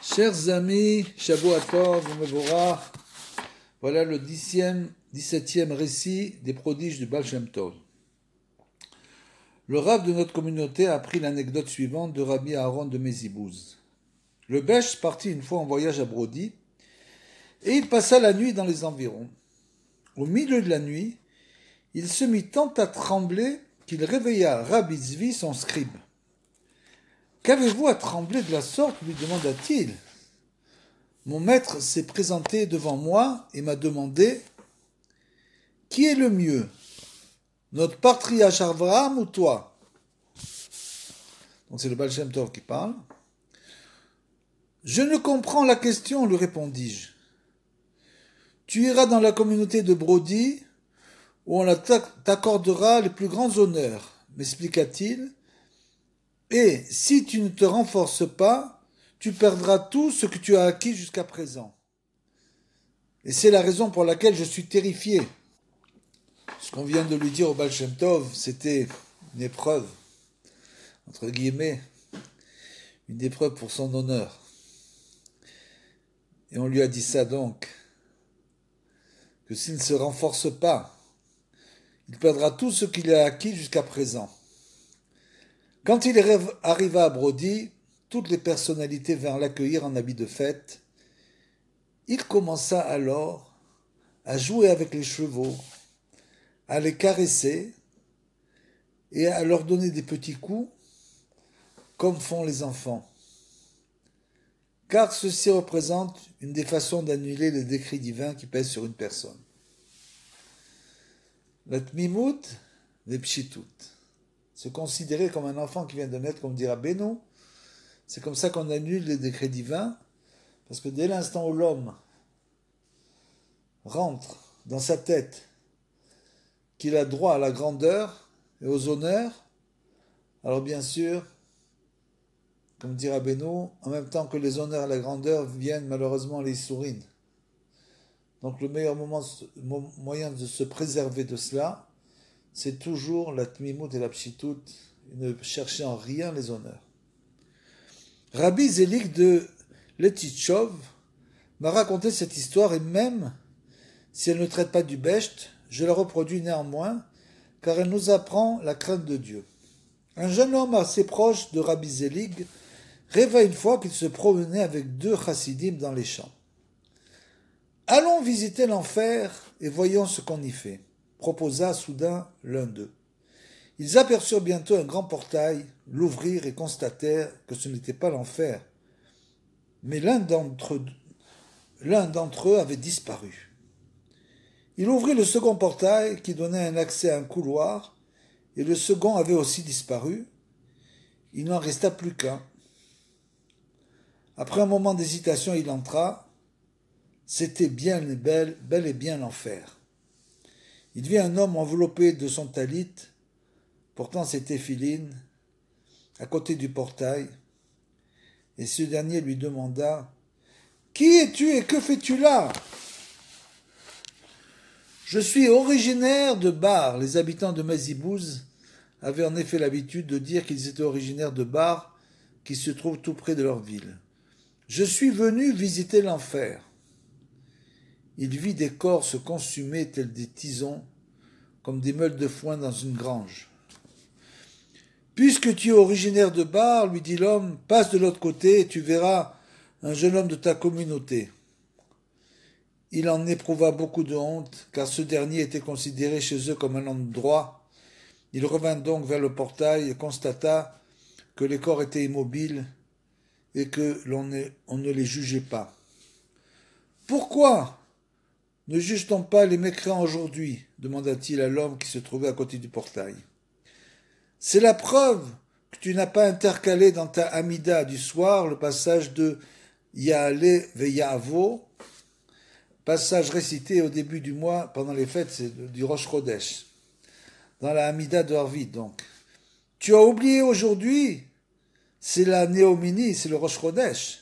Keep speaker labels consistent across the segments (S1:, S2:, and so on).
S1: Chers amis, Shavua Tov, Mevorach, voilà le 17e récit des prodiges du Baal Shem Tov. Le Rav de notre communauté a appris l'anecdote suivante de Rabbi Aaron de Mézibouz. Le Bech partit une fois en voyage à Brody et il passa la nuit dans les environs. Au milieu de la nuit, il se mit tant à trembler qu'il réveilla Rabbi Zvi, son scribe. « Qu'avez-vous à trembler de la sorte ?» lui demanda-t-il. « Mon maître s'est présenté devant moi et m'a demandé « Qui est le mieux, notre patriarche Avraham ou toi ?» Donc c'est le Baal Shem Tov qui parle. « Je ne comprends la question, lui répondis-je. Tu iras dans la communauté de Brody où on t'accordera les plus grands honneurs, m'expliqua-t-il. Et si tu ne te renforces pas, tu perdras tout ce que tu as acquis jusqu'à présent. Et c'est la raison pour laquelle je suis terrifié. Ce qu'on vient de lui dire au Baal Shem Tov, c'était une épreuve, entre guillemets, une épreuve pour son honneur. Et on lui a dit ça donc, que s'il ne se renforce pas, il perdra tout ce qu'il a acquis jusqu'à présent. Quand il arriva à Brody, toutes les personnalités vinrent l'accueillir en habit de fête. Il commença alors à jouer avec les chevaux, à les caresser et à leur donner des petits coups, comme font les enfants. Car ceci représente une des façons d'annuler les décrets divins qui pèsent sur une personne. La tmimout, les pshitout. Se considérer comme un enfant qui vient de naître, comme dira Beno, c'est comme ça qu'on annule les décrets divins, parce que dès l'instant où l'homme rentre dans sa tête qu'il a droit à la grandeur et aux honneurs, alors bien sûr, comme dira Beno, en même temps que les honneurs et la grandeur viennent malheureusement les sourines. Donc le meilleur moyen de se préserver de cela, c'est toujours la tmimout et la pshitout, ne chercher en rien les honneurs. Rabbi Zelig de Letitchov m'a raconté cette histoire et même si elle ne traite pas du Besht, je la reproduis néanmoins car elle nous apprend la crainte de Dieu. Un jeune homme assez proche de Rabbi Zelig rêva une fois qu'il se promenait avec deux chassidim dans les champs. « Allons visiter l'enfer et voyons ce qu'on y fait », proposa soudain l'un d'eux. Ils aperçurent bientôt un grand portail, l'ouvrirent et constatèrent que ce n'était pas l'enfer. Mais l'un d'entre eux avait disparu. Il ouvrit le second portail qui donnait un accès à un couloir, et le second avait aussi disparu. Il n'en resta plus qu'un. Après un moment d'hésitation, il entra. C'était bel et bien l'enfer. Il vit un homme enveloppé de son talit, portant ses téphilines, à côté du portail, et ce dernier lui demanda « Qui es-tu et que fais-tu là ?»« Je suis originaire de Bar. » Les habitants de Mézibouz avaient en effet l'habitude de dire qu'ils étaient originaires de Bar, qui se trouve tout près de leur ville. « Je suis venu visiter l'enfer. » Il vit des corps se consumer tels des tisons, comme des meules de foin dans une grange. « Puisque tu es originaire de Bar, lui dit l'homme, passe de l'autre côté et tu verras un jeune homme de ta communauté. » Il en éprouva beaucoup de honte, car ce dernier était considéré chez eux comme un homme droit. Il revint donc vers le portail et constata que les corps étaient immobiles et que on ne les jugeait pas. « Pourquoi ne juge-t-on pas les mécréants aujourd'hui ?» demanda-t-il à l'homme qui se trouvait à côté du portail. « C'est la preuve que tu n'as pas intercalé dans ta Hamida du soir le passage de Yaale Veyavo, passage récité au début du mois pendant les fêtes du Rosh Chodesh, dans la Hamida de Harvit donc. Tu as oublié aujourd'hui, c'est la Néomini, c'est le Rosh Chodesh. »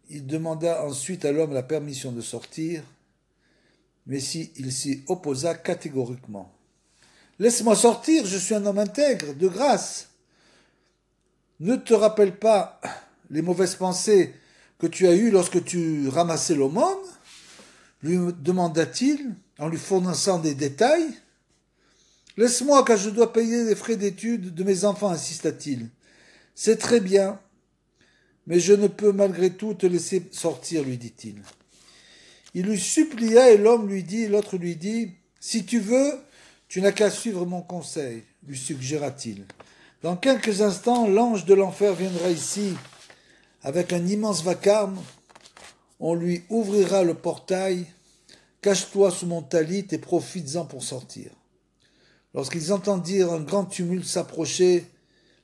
S1: Il demanda ensuite à l'homme la permission de sortir, mais il s'y opposa catégoriquement. « Laisse-moi sortir, je suis un homme intègre, de grâce. Ne te rappelle pas les mauvaises pensées que tu as eues lorsque tu ramassais l'aumône? Lui demanda-t-il, en lui fournissant des détails. Laisse-moi, car je dois payer les frais d'études de mes enfants, insista-t-il. C'est très bien, mais je ne peux malgré tout te laisser sortir, lui dit-il. Il lui supplia et l'autre lui dit, si tu veux, tu n'as qu'à suivre mon conseil, lui suggéra-t-il. Dans quelques instants, l'ange de l'enfer viendra ici avec un immense vacarme. On lui ouvrira le portail. Cache-toi sous mon talit et profites-en pour sortir. Lorsqu'ils entendirent un grand tumulte s'approcher,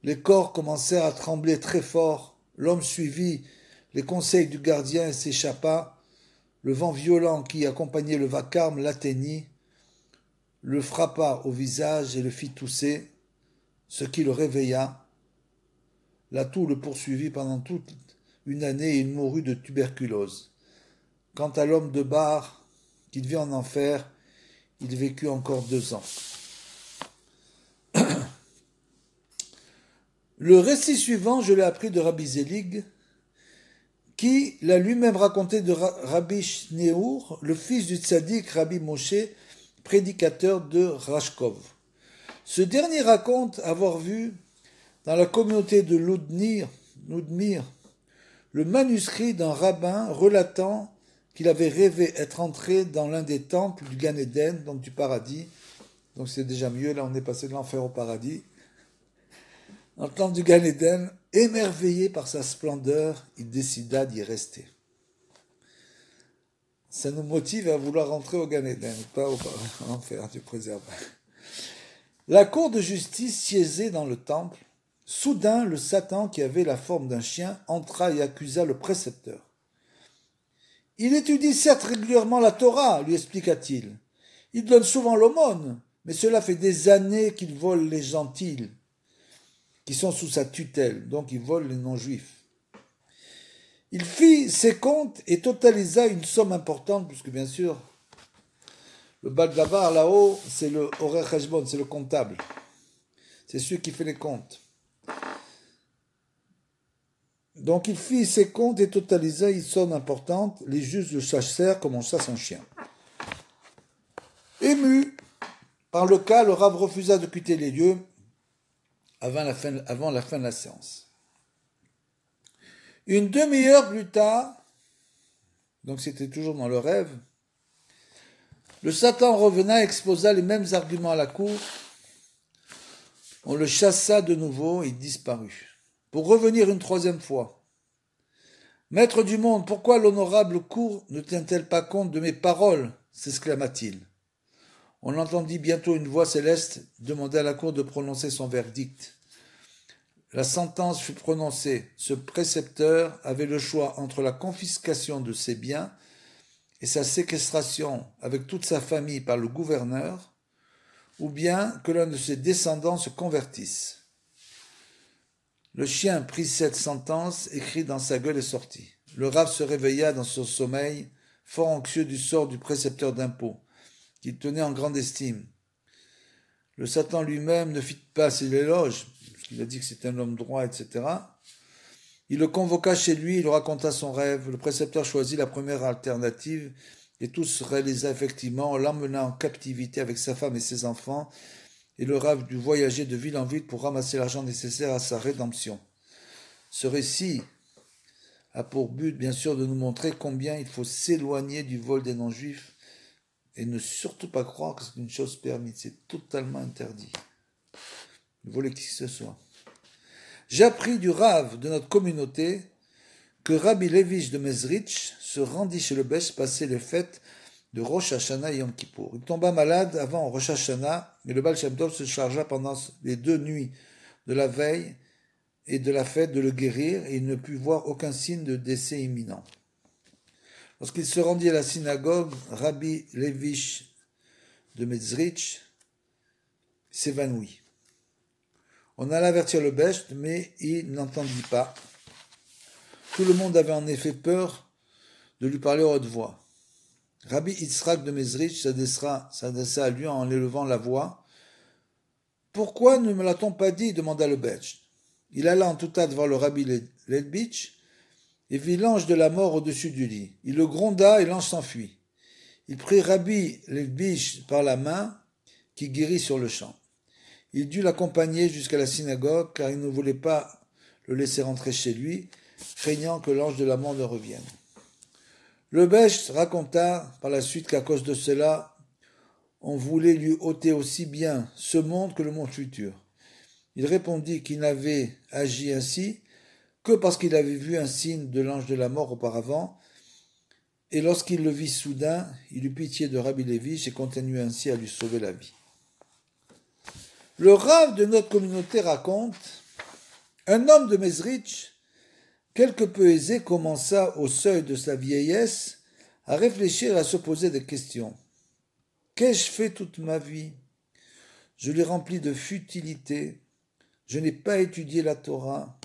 S1: les corps commencèrent à trembler très fort. L'homme suivit les conseils du gardien et s'échappa. Le vent violent qui accompagnait le vacarme l'atteignit, le frappa au visage et le fit tousser, ce qui le réveilla. La toux le poursuivit pendant toute une année et il mourut de tuberculose. Quant à l'homme de Bar, qu'il vit en enfer, il vécut encore 2 ans. Le récit suivant, je l'ai appris de Rabbi Zelig, qui l'a lui-même raconté de Rabbi Shneur, le fils du tzaddik Rabbi Moshe, prédicateur de Rashkov. Ce dernier raconte avoir vu dans la communauté de Loudmir le manuscrit d'un rabbin relatant qu'il avait rêvé être entré dans l'un des temples du Gan Eden, donc du paradis. Donc c'est déjà mieux, là on est passé de l'enfer au paradis. Dans le temple du Gan Eden, émerveillé par sa splendeur, il décida d'y rester. Ça nous motive à vouloir rentrer au Gan Eden, pas au enfer, Dieu préserve. La cour de justice siégeait dans le temple. Soudain, le Satan, qui avait la forme d'un chien, entra et accusa le précepteur. « Il étudie certes régulièrement la Torah, lui expliqua-t-il. Il donne souvent l'aumône, mais cela fait des années qu'il vole les gentils, qui sont sous sa tutelle, donc il vole les non-juifs. Il fit ses comptes et totalisa une somme importante, puisque bien sûr, le Baal Davar là-haut, c'est le Orech Heshbon, c'est le comptable. C'est celui qui fait les comptes. Donc il fit ses comptes et totalisa une somme importante. Les juges le chassèrent comme on chasse un chien. Ému par le cas, le Rav refusa de quitter les lieux avant la fin de la séance. Une demi-heure plus tard, donc c'était toujours dans le rêve, le Satan revena et exposa les mêmes arguments à la cour. On le chassa de nouveau et il disparut. Pour revenir une 3e fois. Maître du monde, pourquoi l'honorable cour ne tient-elle pas compte de mes paroles? S'exclama-t-il. On entendit bientôt une voix céleste demander à la cour de prononcer son verdict. La sentence fut prononcée. Ce précepteur avait le choix entre la confiscation de ses biens et sa séquestration avec toute sa famille par le gouverneur, ou bien que l'un de ses descendants se convertisse. Le chien prit cette sentence, écrit dans sa gueule et sortit. Le Rav se réveilla dans son sommeil, fort anxieux du sort du précepteur d'impôts, qu'il tenait en grande estime. Le Satan lui-même ne fit pas ses éloges, puisqu'il a dit que c'était un homme droit, etc. Il le convoqua chez lui, il lui raconta son rêve. Le précepteur choisit la première alternative, et tout se réalisa effectivement. On l'emmena en captivité avec sa femme et ses enfants, et le Rav dut voyager de ville en ville pour ramasser l'argent nécessaire à sa rédemption. Ce récit a pour but, bien sûr, de nous montrer combien il faut s'éloigner du vol des non-juifs et ne surtout pas croire que c'est une chose permise. C'est totalement interdit. Voler qui que ce soit. J'ai appris du Rav de notre communauté que Rabbi Levich de Mezrich se rendit chez le Besh passer les fêtes de Rosh Hashanah et Yom Kippour. Il tomba malade avant Rosh Hashanah et le Baal Shem Tov se chargea pendant les 2 nuits de la veille et de la fête de le guérir et il ne put voir aucun signe de décès imminent. Lorsqu'il se rendit à la synagogue, Rabbi Levich de Mezrich s'évanouit. On alla avertir le Besh, mais il n'entendit pas. Tout le monde avait en effet peur de lui parler à haute voix. Rabbi Yitzhak de Mezrich s'adressa à lui en élevant la voix. « Pourquoi ne me l'a-t-on pas dit » demanda le Besh. Il alla en tout hâte voir le Rabbi Levich, et vit l'ange de la mort au-dessus du lit. Il le gronda et l'ange s'enfuit. Il prit Rabbi Levish par la main, qui guérit sur le champ. Il dut l'accompagner jusqu'à la synagogue, car il ne voulait pas le laisser rentrer chez lui, craignant que l'ange de la mort ne revienne. Le Bech raconta par la suite qu'à cause de cela, on voulait lui ôter aussi bien ce monde que le monde futur. Il répondit qu'il n'avait agi ainsi que parce qu'il avait vu un signe de l'ange de la mort auparavant, et lorsqu'il le vit soudain, il eut pitié de Rabbi Levish et continua ainsi à lui sauver la vie. Le Rav de notre communauté raconte, un homme de Mezrich, quelque peu aisé, commença au seuil de sa vieillesse à réfléchir et à se poser des questions. Qu'ai-je fait toute ma vie? Je l'ai rempli de futilité, je n'ai pas étudié la Torah,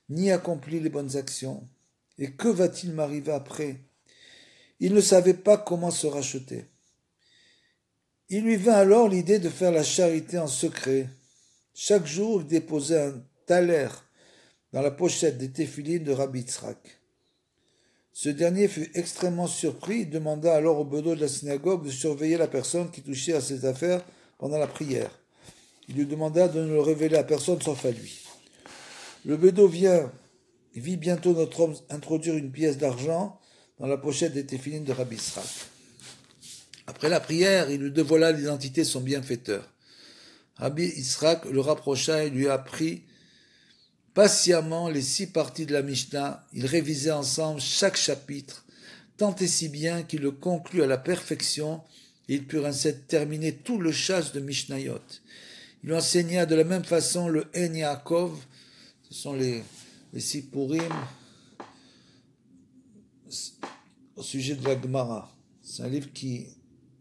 S1: ni accompli les bonnes actions. Et que va-t-il m'arriver après? Il ne savait pas comment se racheter. Il lui vint alors l'idée de faire la charité en secret. Chaque jour, il déposait un thaler dans la pochette des téphilines de Rabbi Yitzhak. Ce dernier fut extrêmement surpris et demanda alors au bedeau de la synagogue de surveiller la personne qui touchait à ses affaires pendant la prière. Il lui demanda de ne le révéler à personne sauf à lui. Le bedeau vit bientôt notre homme introduire une pièce d'argent dans la pochette des téphilines de Rabbi Yitzhak. Après la prière, il lui dévoila l'identité de son bienfaiteur. Rabbi Yitzhak le rapprocha et lui apprit patiemment les 6 parties de la Mishnah. Ils révisaient ensemble chaque chapitre, tant et si bien qu'il le conclut à la perfection et ils purent ainsi terminer tout le chasse de Mishnayot. Il lui enseigna de la même façon le En Yaakov, ce sont les Sipurim au sujet de la Gemara. C'est un livre qui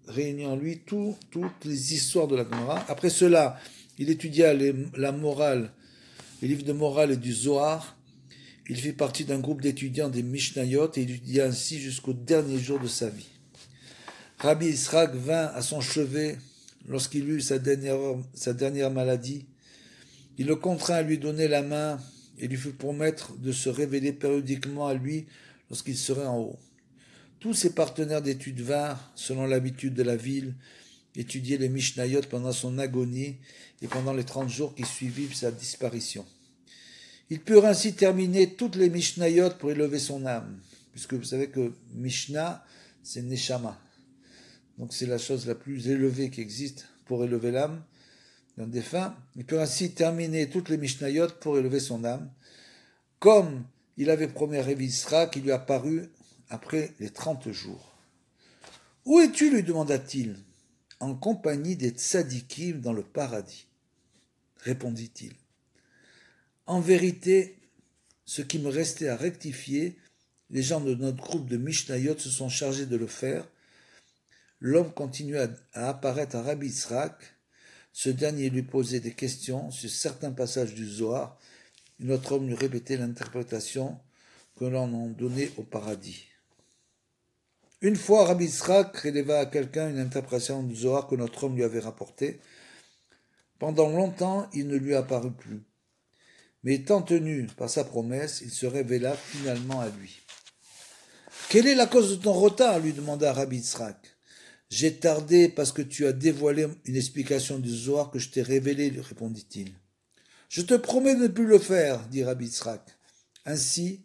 S1: réunit en lui toutes les histoires de la Gemara. Après cela, il étudia la morale, les livres de morale et du Zohar. Il fit partie d'un groupe d'étudiants des Mishnayot et il étudia ainsi jusqu'au dernier jour de sa vie. Rabbi Yitzhak vint à son chevet lorsqu'il eut sa dernière maladie. Il le contraint à lui donner la main et lui fit promettre de se révéler périodiquement à lui lorsqu'il serait en haut. Tous ses partenaires d'études vinrent, selon l'habitude de la ville, étudier les Mishnayot pendant son agonie et pendant les 30 jours qui suivirent sa disparition. Ils purent ainsi terminer toutes les Mishnayot pour élever son âme, puisque vous savez que Mishnah, c'est Neshama. Donc c'est la chose la plus élevée qui existe pour élever l'âme d'un défunt. Ils purent ainsi terminer toutes les Mishnayot pour élever son âme, comme il avait promis à Rabbi Yitzhak qui lui apparut après les 30 jours. « Où es-tu » lui demanda-t-il. « En compagnie des tzadikim dans le paradis, » répondit-il. « En vérité, ce qui me restait à rectifier, les gens de notre groupe de Mishnayot se sont chargés de le faire. » L'homme continua à apparaître à Rabbi Yitzhak. Ce dernier lui posait des questions sur certains passages du Zohar. Et notre homme lui répétait l'interprétation que l'on en donnait au paradis. Une fois, Rabbi Yitzhak releva à quelqu'un une interprétation du Zohar que notre homme lui avait rapportée. Pendant longtemps, il ne lui apparut plus. Mais étant tenu par sa promesse, il se révéla finalement à lui. « Quelle est la cause de ton retard » lui demanda Rabbi Yitzhak. « J'ai tardé parce que tu as dévoilé une explication du Zohar que je t'ai révélée, lui répondit-il. « Je te promets de ne plus le faire, dit Rabbi Yitzhak. Ainsi,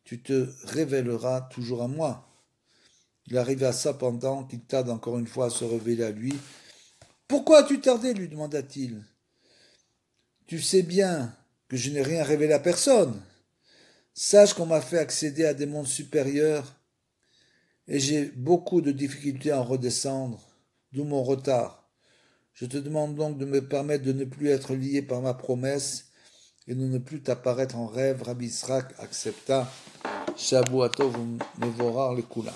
S1: tu te révéleras toujours à moi. » Il arriva cependant qu'il tarde encore une fois à se révéler à lui. « Pourquoi as-tu tardé » lui demanda-t-il. « Tu sais bien que je n'ai rien révélé à personne. Sache qu'on m'a fait accéder à des mondes supérieurs et j'ai beaucoup de difficultés à en redescendre, d'où mon retard. Je te demande donc de me permettre de ne plus être lié par ma promesse et de ne plus t'apparaître en rêve. » Rabbi Yitzhak accepta. Shabu Atov Mevorar le Kulam.